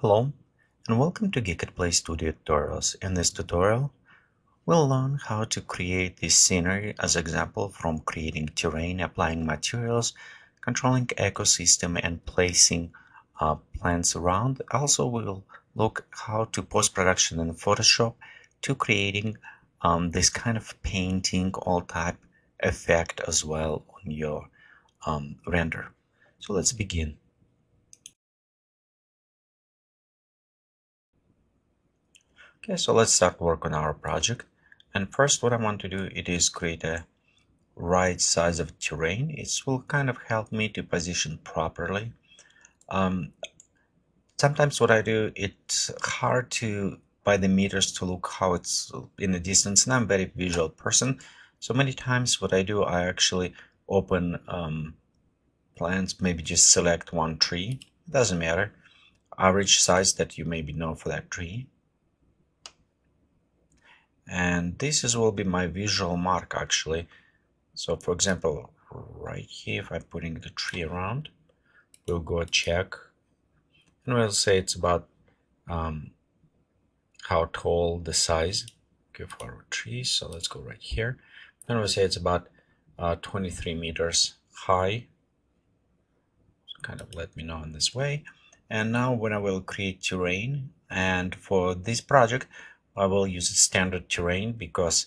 Hello, and welcome to Geek at Play Studio tutorials. In this tutorial, we'll learn how to create this scenery as example from creating terrain, applying materials, controlling ecosystem, and placing plants around. Also, we'll look how to post-production in Photoshop to creating this kind of painting all type effect as well on your render. So let's begin. Okay, so let's start work on our project. And first what I want to do it is create a right size of terrain. It will kind of help me to position properly. Um, Sometimes what I do, it's hard to by the meters to look how it's in the distance, and I'm a very visual person. So many times what I do, I actually open plans, maybe just select one tree. It doesn't matter. Average size that you maybe know for that tree. And will be my visual mark actually. So for example, right here, if I'm putting the tree around, we'll go check and we'll say it's about how tall the size give our tree. So let's go right here. And we'll say it's about 23 meters high. So kind of let me know in this way. And now when I will create terrain, and for this project, I will use standard terrain because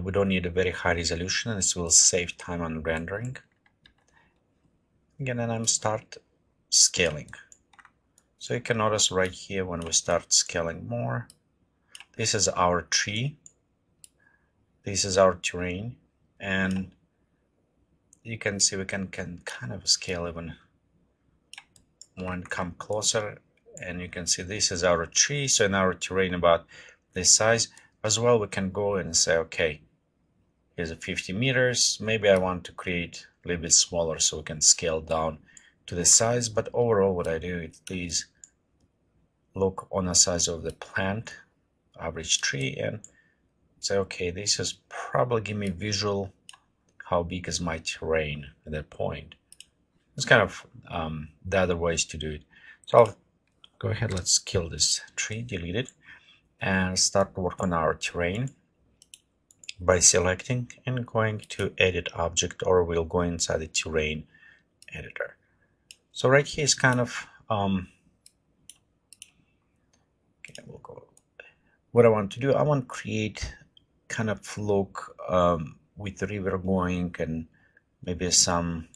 we don't need a very high resolution and this will save time on rendering. Again, and I'm start scaling. So you can notice right here when we start scaling more, this is our tree, this is our terrain, and you can see we can kind of scale even more and come closer, and you can see this is our tree, so in our terrain about this size. As well, we can go and say, okay, here's a 50 meters, maybe I want to create a little bit smaller so we can scale down to the size, but overall what I do is these look on the size of the plant, average tree, and say, okay, this is probably give me visual how big is my terrain at that point. It's kind of the other ways to do it. So I'll go ahead, let's kill this tree, delete it, and start work on our terrain by selecting and going to edit object, or we'll go inside the terrain editor. So right here is kind of okay, we'll go. What I want to do, I want to create kind of look with the river going and maybe some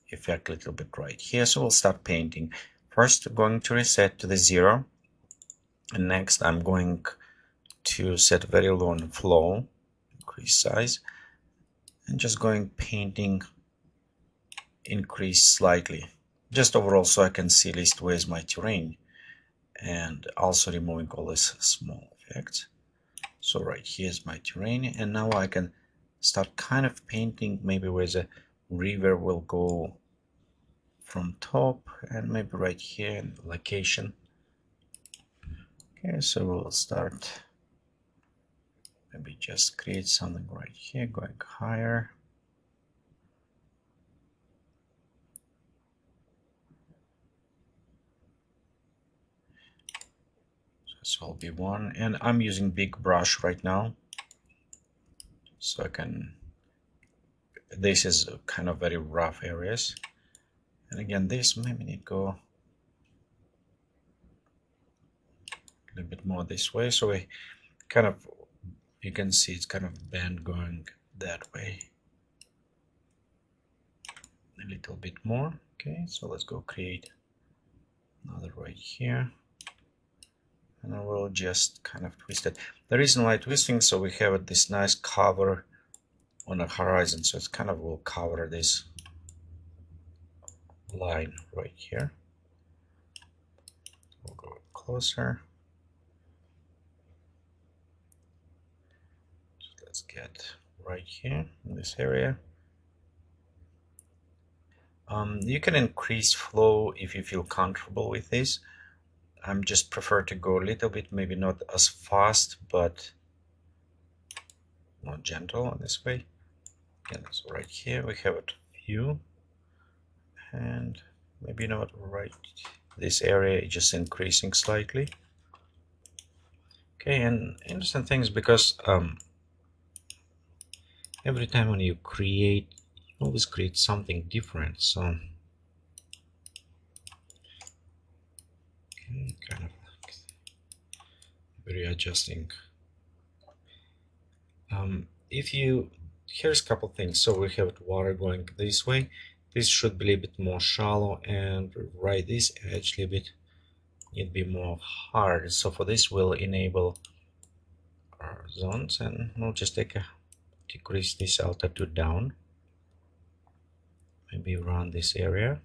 effect a little bit right here. So we'll start painting. First going to reset to the 0, and next I'm going to set very low on flow, increase size, and just going painting, increase slightly, just overall so I can see at least where's my terrain, and also removing all these small effects. So right here's my terrain, and now I can start kind of painting maybe where the river will go from top, and maybe right here in the location. Okay, so we'll start maybe just create something right here, going higher. So this will be one, and I'm using big brush right now, so I can. This is kind of very rough areas, and again, this maybe need to go a little bit more this way, so we kind of, you can see it's kind of bend going that way a little bit more. Okay, so let's go create another right here, and I will just kind of twist it. The reason why twisting, so we have this nice cover on the horizon, so it's kind of will cover this line right here. We'll go closer. So let's get right here in this area. You can increase flow if you feel comfortable with this. I'm just prefer to go a little bit, maybe not as fast, but more gentle on this way. Again, so right here we have a view, and maybe not right this area is just increasing slightly. Okay, and interesting thing is because every time when you create, you always create something different. So kind of readjusting. If you, here's a couple things. So we have water going this way. This should be a little bit more shallow, and right this edge a little bit need to be more hard. So for this we'll enable our zones, and we'll just decrease this altitude down, maybe around this area.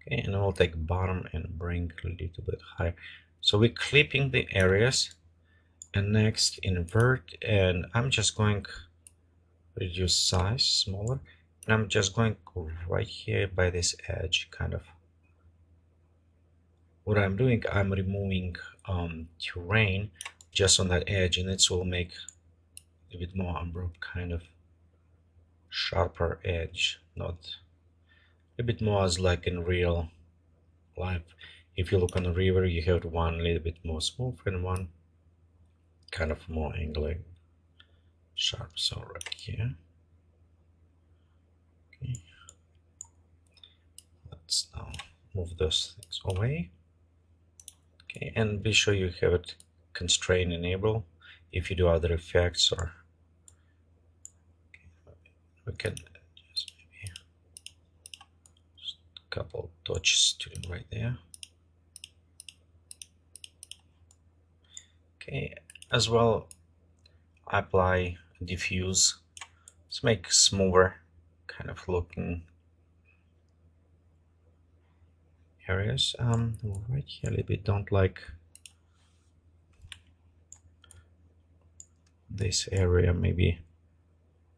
Okay, and we'll take bottom and bring a little bit higher. So we're clipping the areas, and next invert, and I'm just going reduce size smaller, and I'm just going right here by this edge. Kind of what I'm doing, I'm removing terrain just on that edge, and it will make a bit more abrupt, kind of sharper edge, not a bit more as like in real life. If you look on the river, you have one a little bit more smooth and one kind of more angling sharp. So right here, okay, let's now move those things away. Okay, and be sure you have it constrain enable. If you do other effects, or we can just maybe just a couple touches to do right there. Okay, as well apply diffuse. Let's make smoother kind of looking areas. Right here a little bit, don't like this area, maybe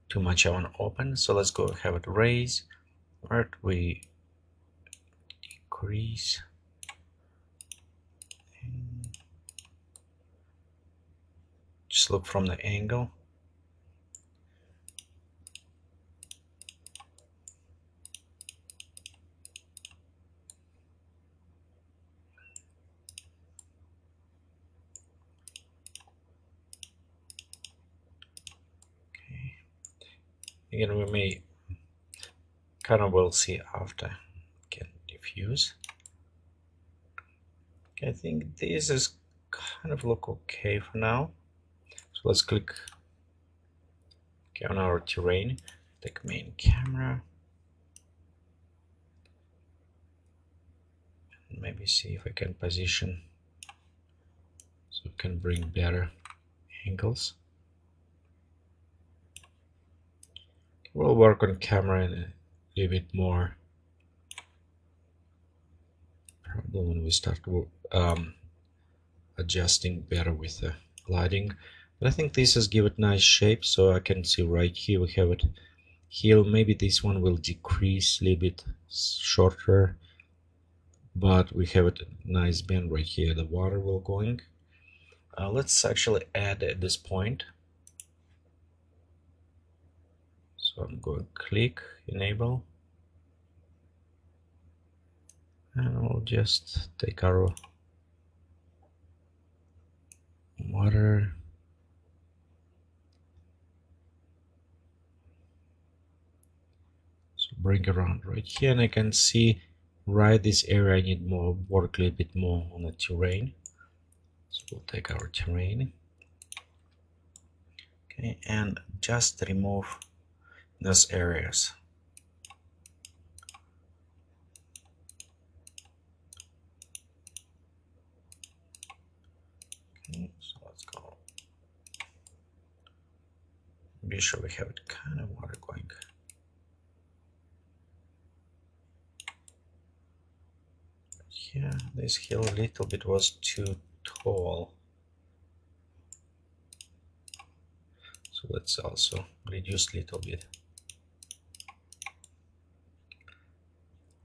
too much I want to open, so let's go have it raise. Right, we decrease, and just look from the angle. Okay, again we may kind of will see after. Can diffuse. Okay, I think this is kind of look okay for now. So let's click okay on our terrain, take main camera, and maybe see if I can position so we can bring better angles. We'll work on camera and a little bit more probably when we start adjusting better with the lighting. But I think this has given it nice shape, so I can see right here we have it here. Maybe this one will decrease a little bit shorter, but we have it nice bend right here. The water will going. Let's actually add at this point. So I'm going to click enable, and we'll just take our water. So bring around right here, and I can see right this area I need more work a little bit more on the terrain. So we'll take our terrain, okay, and just remove those areas. Okay, so let's go. Be sure we have it kind of water going. Yeah, this hill a little bit was too tall. So let's also reduce a little bit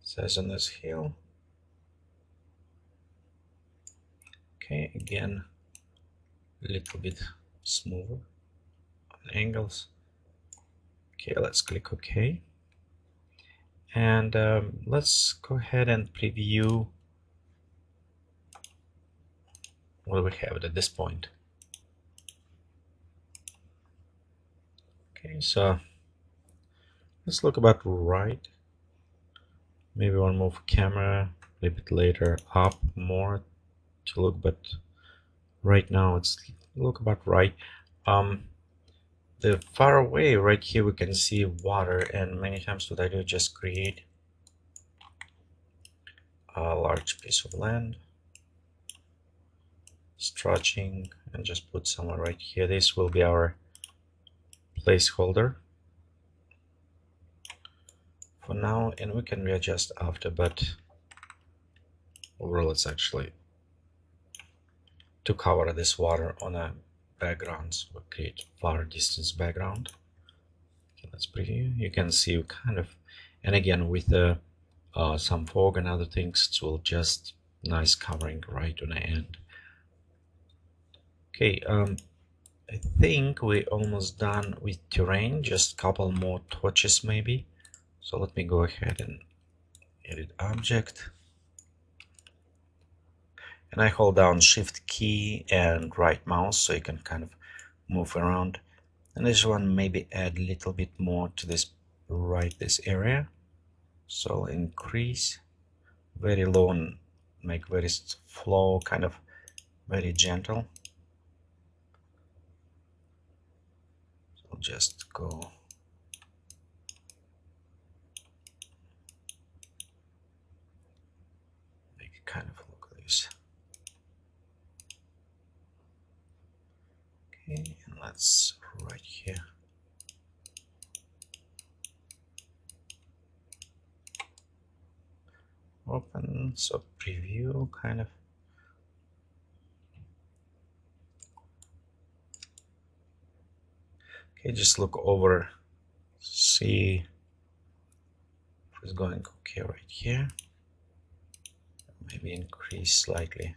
size on this hill. Okay, again, a little bit smoother on angles. Okay, let's click OK. And let's go ahead and preview what we have at this point. Okay, so let's look about right. Maybe we'll move camera a bit later up more to look, but right now it's look about right. The far away right here we can see water, and many times what I do just create a large piece of land, stretching, and just put somewhere right here. This will be our placeholder for now, and we can readjust after, but overall it's actually to cover this water on a background, so we'll create far distance background. Okay, let's preview. You can see kind of, and again with the some fog and other things, it will just nice covering right on the end. Okay, I think we're almost done with terrain, just a couple more touches maybe. So let me go ahead and edit object, and I hold down shift key and right mouse so you can kind of move around. And this one maybe add a little bit more to this this area, so increase very low and make very flow, kind of very gentle. So I'll just go make it kind of look like this. Okay, and let's right here. Open, so preview kind of. Okay, just look over, see if it's going okay right here. Maybe increase slightly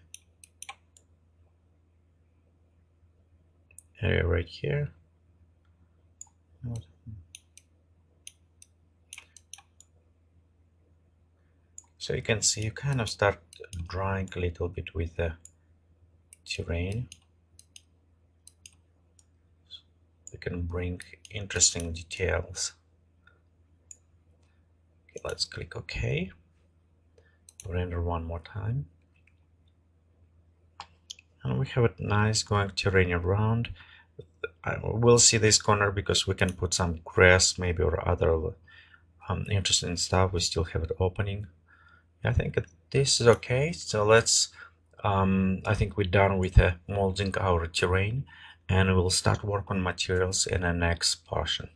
area right here. So you can see you kind of start drawing a little bit with the terrain. We can bring interesting details. Okay, let's click OK. Render one more time. And we have a nice going terrain around. We'll see this corner because we can put some grass maybe or other interesting stuff. We still have it opening. I think this is okay. So let's I think we're done with molding our terrain, and we'll start work on materials in the next portion.